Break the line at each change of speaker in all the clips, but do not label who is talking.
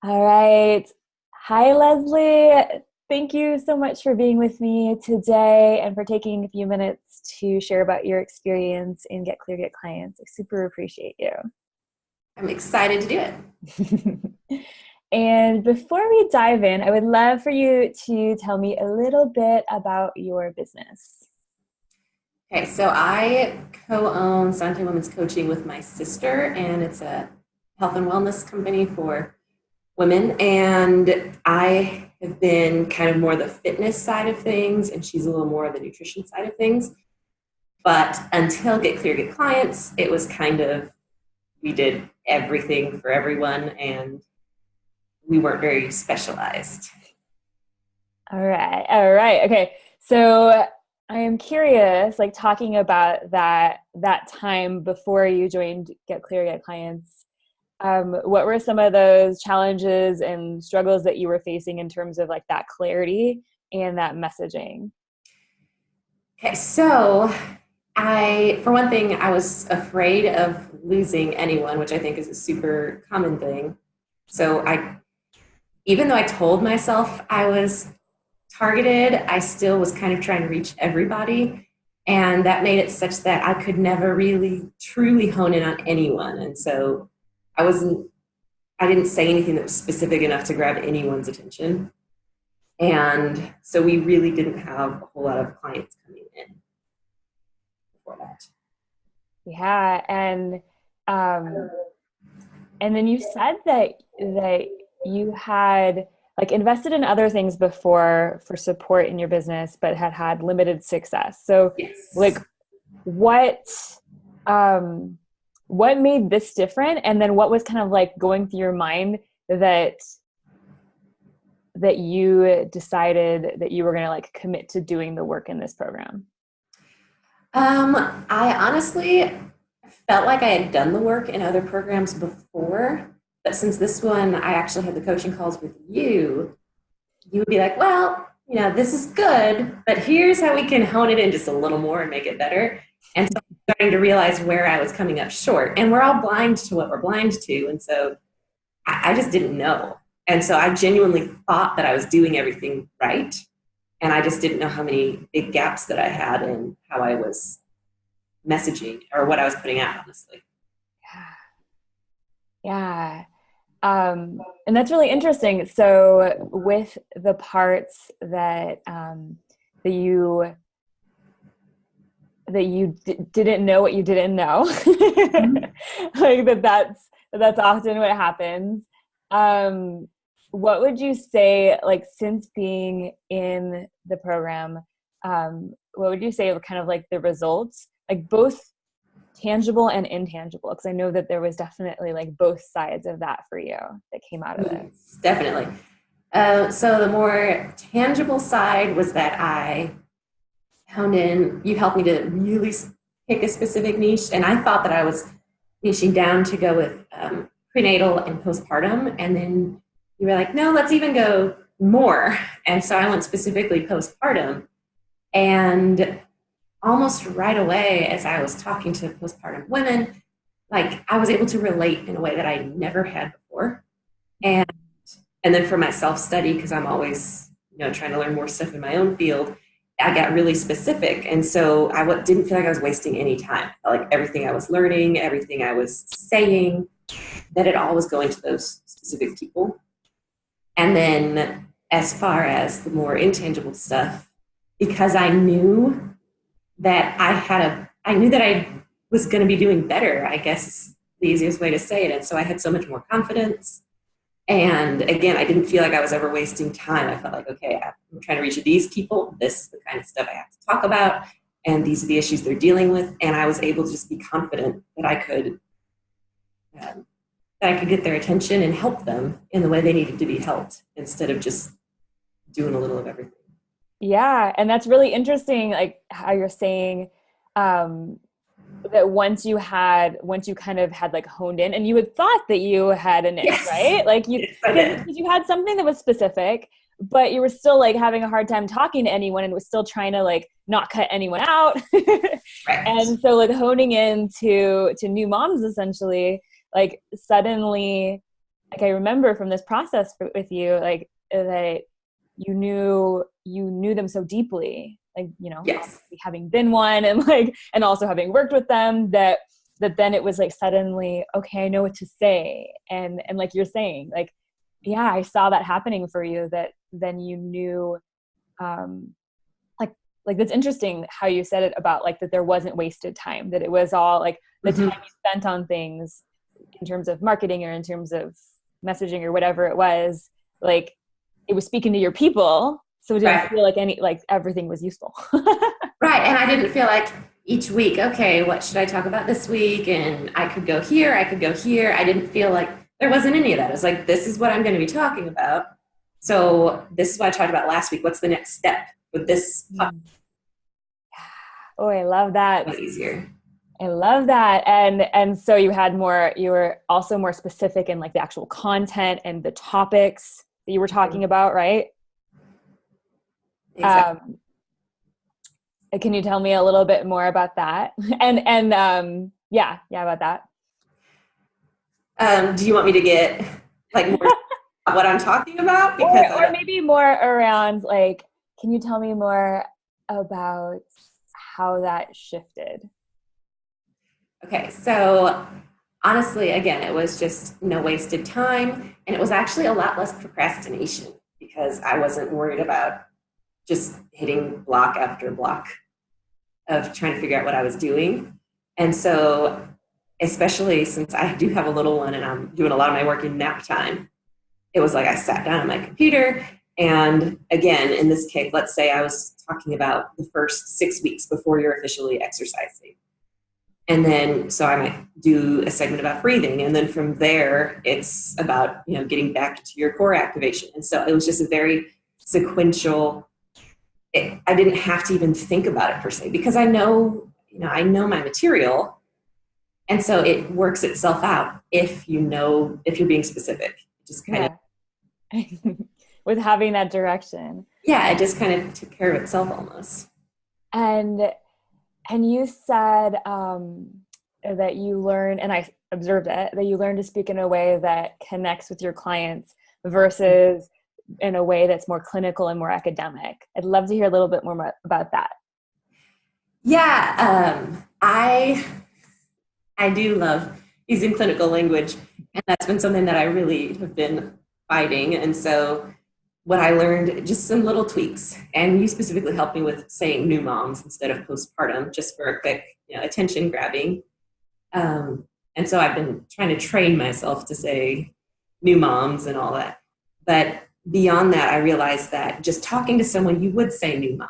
All right. Hi, Leslie. Thank you so much for being with me today and for taking a few minutes to share about your experience in Get Clear, Get Clients. I super appreciate you.
I'm excited to do it.
And before we dive in, I would love for you to tell me a little bit about your business.
Okay, so I co-own Sante Women's Coaching with my sister, and it's a health and wellness company for women. And I have been kind of more the fitness side of things, and she's a little more the nutrition side of things. But until Get Clear, Get Clients, it was kind of, we did everything for everyone, and we weren't very specialized.
All right. All right. Okay. So I am curious, like talking about that time before you joined Get Clear, Get Clients. What were some of those challenges and struggles that you were facing in terms of like that clarity and that messaging?
Okay, so for one thing, I was afraid of losing anyone, which I think is a super common thing. So even though I told myself I was targeted, I still was kind of trying to reach everybody. And that made it such that I could never really truly hone in on anyone. And so I wasn't, I didn't say anything that was specific enough to grab anyone's attention. And so we really didn't have a whole lot of clients coming in before that.
Yeah, and then you said that you had like invested in other things before for support in your business, but had limited success. So, like,
Yes.
what um, what made this different? And then what was kind of like going through your mind that you decided that you were going to like commit to doing the work in this program?
I honestly felt like I had done the work in other programs before, but since this one, I actually had the coaching calls with you, you would be like, well, this is good, but here's how we can hone it in just a little more and make it better. And so I'm starting to realize where I was coming up short. And we're all blind to what we're blind to. And so I just didn't know. And so I genuinely thought that I was doing everything right. And I just didn't know how many big gaps that I had in how I was messaging or what I was putting out, honestly.
Yeah. And that's really interesting. So with the parts that you didn't know what you didn't know, like that's often what happens. Um, what would you say, like since being in the program, what would you say were kind of like the results, like both tangible and intangible, because I know that there was definitely like both sides of that for you that came out of it.
Yes, definitely. So the more tangible side was that I honed in. You helped me to really pick a specific niche, and I thought that I was niching down to go with prenatal and postpartum, and then you were like, no, let's even go more. And so I went specifically postpartum, and almost right away, as I was talking to postpartum women, like I was able to relate in a way that I never had before. And and then for my self study, because I'm always trying to learn more stuff in my own field, I got really specific, and so I didn't feel like I was wasting any time. I felt like everything I was learning, everything I was saying, that it all was going to those specific people. And then as far as the more intangible stuff, because I knew that I was going to be doing better, I guess is the easiest way to say it. And so I had so much more confidence. And again, I didn't feel like I was ever wasting time. I felt like, okay, I'm trying to reach these people. This is the kind of stuff I have to talk about. And these are the issues they're dealing with. And I was able to just be confident that I could get their attention and help them in the way they needed to be helped instead of just doing a little of everything.
Yeah, and that's really interesting, like how you're saying um, that once you kind of had like honed in, and you had thought that you had a niche,
Yes,
right? Like you,
yes, I
because
did.
you had something that was specific, but you were still like having a hard time talking to anyone, and was still trying to like not cut anyone out.
Right.
And so like honing in to new moms essentially, like suddenly like I remember from this process with you, like that you knew them so deeply, like,
Yes.
obviously having been one and like, and also having worked with them, that then it was like suddenly, okay, I know what to say. And like you're saying, like, yeah, I saw that happening for you, that then you knew, um, like that's interesting how you said it about like that there wasn't wasted time, that it was all like the time you spent on things in terms of marketing or in terms of messaging or whatever it was, like it was speaking to your people. So it didn't
Right.
feel like everything was useful.
Right. And I didn't feel like each week, okay, what should I talk about this week? And I could go here, I could go here. I didn't feel like there wasn't any of that. It was like, this is what I'm going to be talking about. So this is what I talked about last week. What's the next step with this podcast?
Oh, I love that.
It was easier.
I love that. And so you were also more specific in like the actual content and the topics that you were talking about, right?
Exactly.
Can you tell me a little bit more about that? And yeah, about that.
Do you want me to get like more what I'm talking about? Because
or maybe more around like, can you tell me more about how that shifted?
Okay, so honestly, again, it was just no wasted time, and it was actually a lot less procrastination because I wasn't worried about just hitting block after block of trying to figure out what I was doing. And so, especially since I do have a little one and I'm doing a lot of my work in nap time, it was like I sat down on my computer. And again, in this case, let's say I was talking about the first 6 weeks before you're officially exercising. And then, so I might do a segment about breathing. And then from there, it's about, getting back to your core activation. And so it was just a very sequential, I didn't have to even think about it per se, because I know my material. And so it works itself out if you're being specific. Just kind of
with having that direction.
Yeah, it just kind of took care of itself almost.
And you said that you learn, and I observed it, that you learn to speak in a way that connects with your clients versus in a way that's more clinical and more academic. I'd love to hear a little bit more about that.
Yeah, I do love using clinical language, and that's been something that I really have been fighting. And so what I learned, just some little tweaks, and you specifically helped me with saying new moms instead of postpartum, just for a quick attention grabbing. And so I've been trying to train myself to say new moms and all that. But beyond that, I realized that just talking to someone, you would say new mom.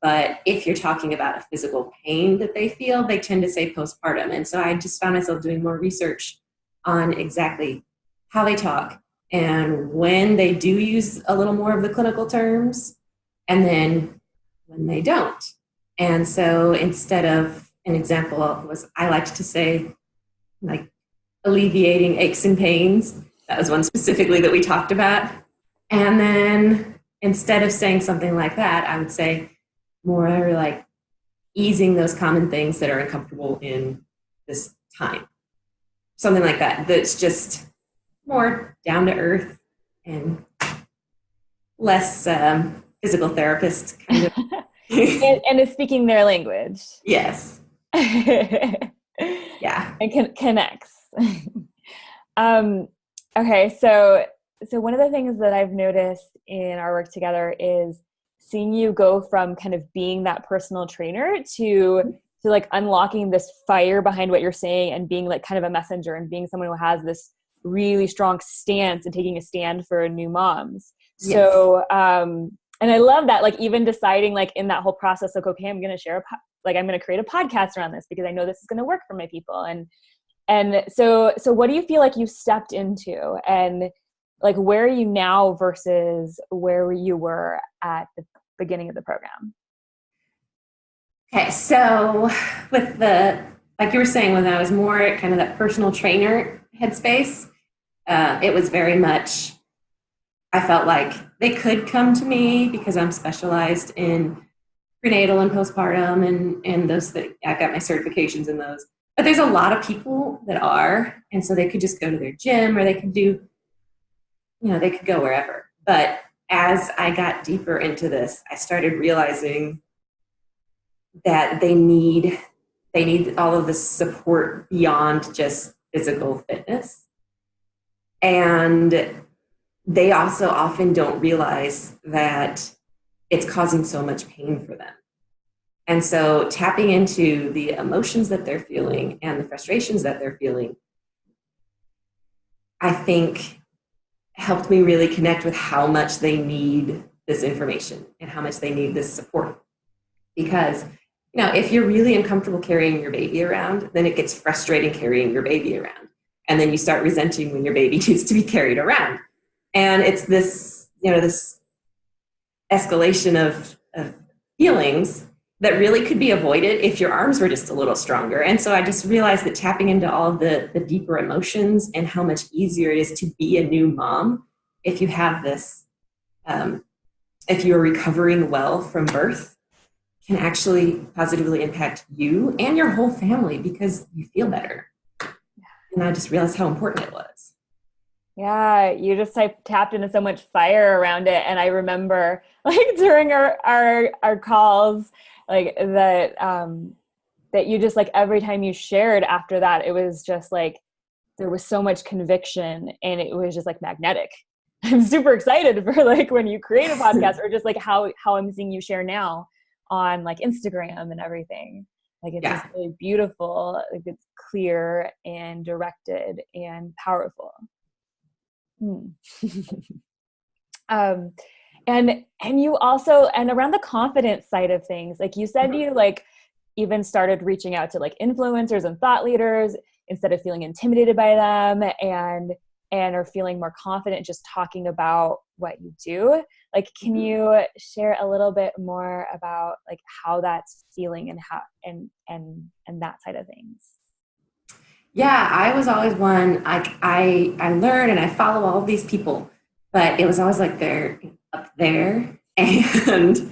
But if you're talking about a physical pain that they feel, they tend to say postpartum. And so I just found myself doing more research on exactly how they talk and when they do use a little more of the clinical terms, and then when they don't. And so instead of, an example was, I liked to say like alleviating aches and pains. That was one specifically that we talked about. And then instead of saying something like that, I would say more like easing those common things that are uncomfortable in this time. Something like that. That's just more down to earth and less physical therapist kind of.
and is speaking their language.
Yes. Yeah.
And connects. Okay, so one of the things that I've noticed in our work together is seeing you go from kind of being that personal trainer to like unlocking this fire behind what you're saying and being like kind of a messenger and being someone who has this really strong stance and taking a stand for new moms. Yes. So, and I love that, like even deciding like in that whole process, like, okay, I'm going to share I'm going to create a podcast around this because I know this is going to work for my people. And so what do you feel like you stepped into, and like, where are you now versus where you were at the beginning of the program?
Okay. So with like you were saying, when I was more kind of that personal trainer headspace, it was very much, I felt like they could come to me because I'm specialized in prenatal and postpartum and those things. I got my certifications in those. But there's a lot of people that are, and so they could just go to their gym or they could do, they could go wherever. But as I got deeper into this, I started realizing that they need all of this support beyond just physical fitness. And they also often don't realize that it's causing so much pain for them. And so tapping into the emotions that they're feeling and the frustrations that they're feeling, I think helped me really connect with how much they need this information and how much they need this support. Because, if you're really uncomfortable carrying your baby around, then it gets frustrating carrying your baby around. And then you start resenting when your baby needs to be carried around. And it's this, this escalation of feelings that really could be avoided if your arms were just a little stronger. And so I just realized that tapping into all of the deeper emotions and how much easier it is to be a new mom if you have this, if you're recovering well from birth, can actually positively impact you and your whole family because you feel better. And I just realized how important it was.
Yeah, you just tapped into so much fire around it. And I remember during our calls, that you just every time you shared after that, it was just there was so much conviction and it was just magnetic. I'm super excited for when you create a podcast or just how I'm seeing you share now on Instagram and everything. It's just really beautiful. It's clear and directed and powerful. And you also, and around the confidence side of things, you said you even started reaching out to influencers and thought leaders instead of feeling intimidated by them and are feeling more confident just talking about what you do. Can you share a little bit more about how that's feeling and how and that side of things?
Yeah, I was always one, I learn and I follow all of these people, but it was always they're up there and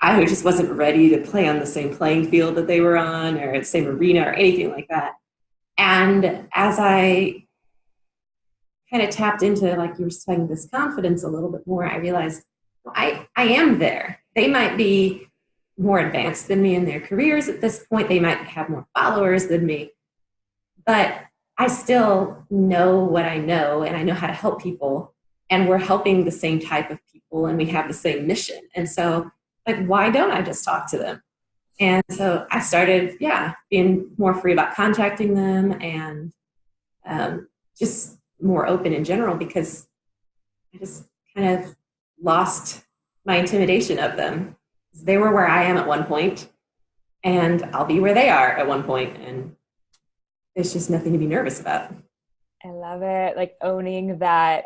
I just wasn't ready to play on the same playing field that they were on or the same arena or anything like that. And as I kind of tapped into, you were saying, this confidence a little bit more, I realized I am there. They might be more advanced than me in their careers at this point. They might have more followers than me. But I still know what I know, and I know how to help people, and we're helping the same type of people, and we have the same mission. And so, why don't I just talk to them? And so I started, being more free about contacting them and just more open in general because I just kind of lost my intimidation of them. They were where I am at one point, and I'll be where they are at one point, and there's just nothing to be nervous about.
I love it. Owning that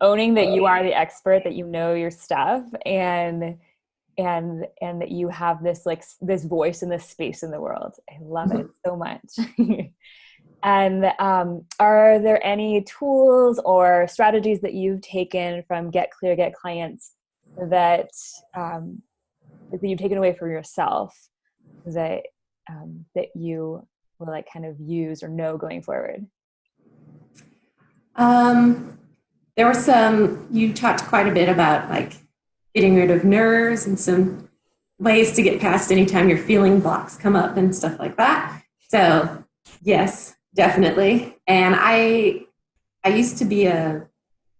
you are the expert, that you know your stuff and that you have this this voice in this space in the world. I love it so much. And are there any tools or strategies that you've taken from Get Clear, Get Clients that you've taken away for yourself that you will kind of use or know going forward?
There were some, you talked quite a bit about getting rid of nerves and some ways to get past anytime your feeling blocks come up and stuff like that. So yes, definitely. And I used to be a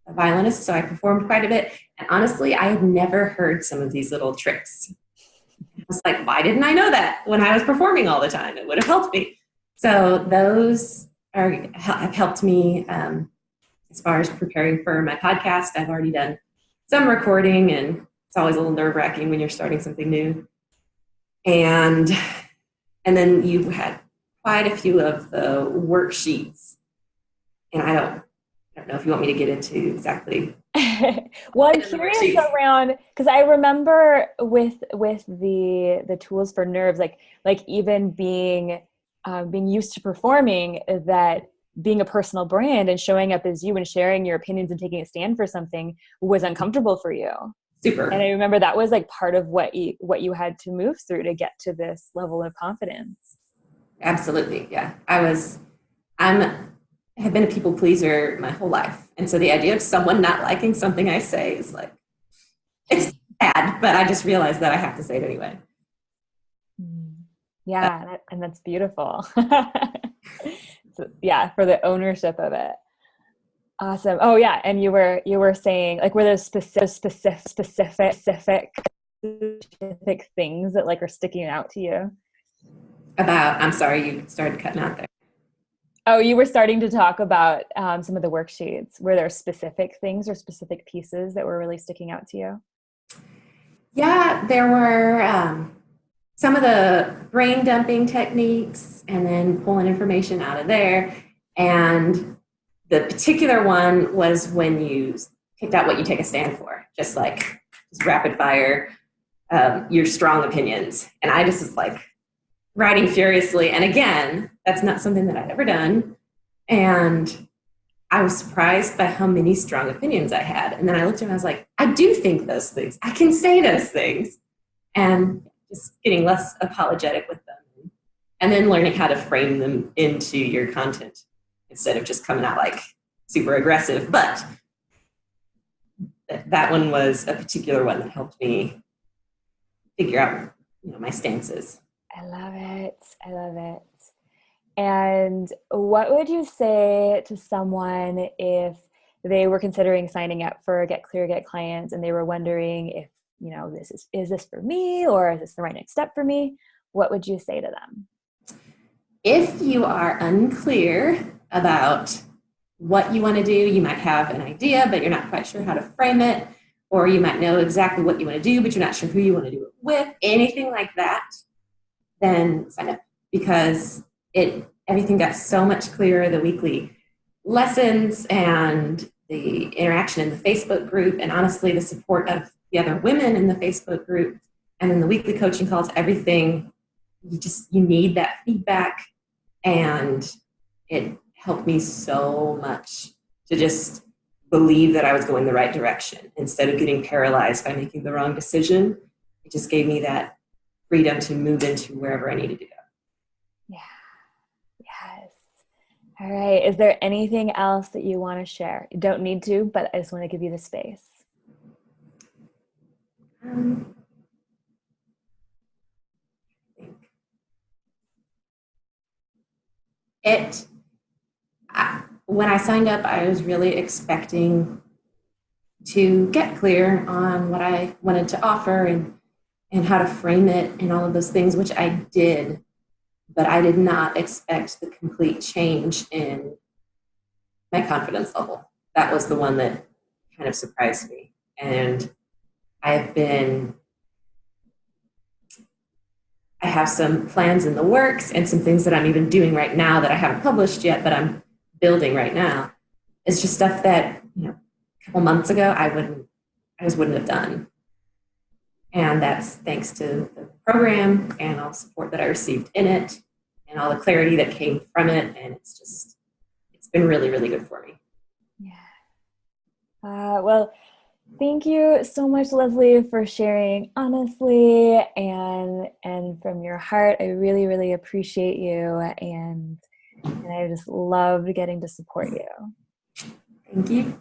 violinist, so I performed quite a bit. And honestly, I had never heard some of these little tricks. I was why didn't I know that when I was performing all the time? It would have helped me. So those have helped me as far as preparing for my podcast. I've already done some recording, and it's always a little nerve-wracking when you're starting something new. And then you had quite a few of the worksheets, and I don't know if you want me to get into exactly.
Well, I'm curious around, because I remember with the tools for nerves, even being used to performing, that being a personal brand and showing up as you and sharing your opinions and taking a stand for something was uncomfortable for you.
Super.
And I remember that was part of what you had to move through to get to this level of confidence.
Absolutely. Yeah. Have been a people pleaser my whole life. And so the idea of someone not liking something I say is like, it's bad, but I just realized that I have to say it anyway.
Yeah. And that's beautiful. So, yeah. For the ownership of it. Awesome. Oh yeah. And you were saying like, were there specific things that like are sticking out to you?
I'm sorry, you started cutting out there.
Oh, you were starting to talk about some of the worksheets. Were there specific things or specific pieces that were really sticking out to you?
Yeah, there were some of the brain dumping techniques and then pulling information out of there. And the particular one was when you picked out what you take a stand for, just rapid fire, your strong opinions. And I just was like writing furiously. And again, that's not something that I'd ever done. And I was surprised by how many strong opinions I had. And then I looked at him and I was like, I do think those things. I can say those things. And just getting less apologetic with them. And then learning how to frame them into your content instead of just coming out like super aggressive. But that one was a particular one that helped me figure out, my stances.
I love it. I love it. And what would you say to someone if they were considering signing up for Get Clear, Get Clients, and they were wondering if, is this for me, or is this the right next step for me? What would you say to them?
If you are unclear about what you want to do, you might have an idea, but you're not quite sure how to frame it, or you might know exactly what you want to do, but you're not sure who you want to do it with, anything like that, then sign up, because everything got so much clearer. The weekly lessons and the interaction in the Facebook group, and honestly, the support of the other women in the Facebook group, and then the weekly coaching calls, everything, you need that feedback. And it helped me so much to just believe that I was going the right direction instead of getting paralyzed by making the wrong decision. It just gave me that freedom to move into wherever I needed to go.
Yeah. Yes. All right. Is there anything else that you want to share? You don't need to, but I just want to give you the space. When I signed up, I was really expecting to get clear on what I wanted to offer and how to frame it and all of those things, which I did, but I did not expect the complete change in my confidence level. That was the one that kind of surprised me. And I have some plans in the works and some things that I'm even doing right now that I haven't published yet, but I'm building right now. It's just stuff that, a couple months ago, I just wouldn't have done. And that's thanks to the program and all the support that I received in it and all the clarity that came from it. And it's been really, really good for me. Yeah. Well, thank you so much, Leslie, for sharing honestly and from your heart. I really, really appreciate you, and I just loved getting to support you.
Thank you.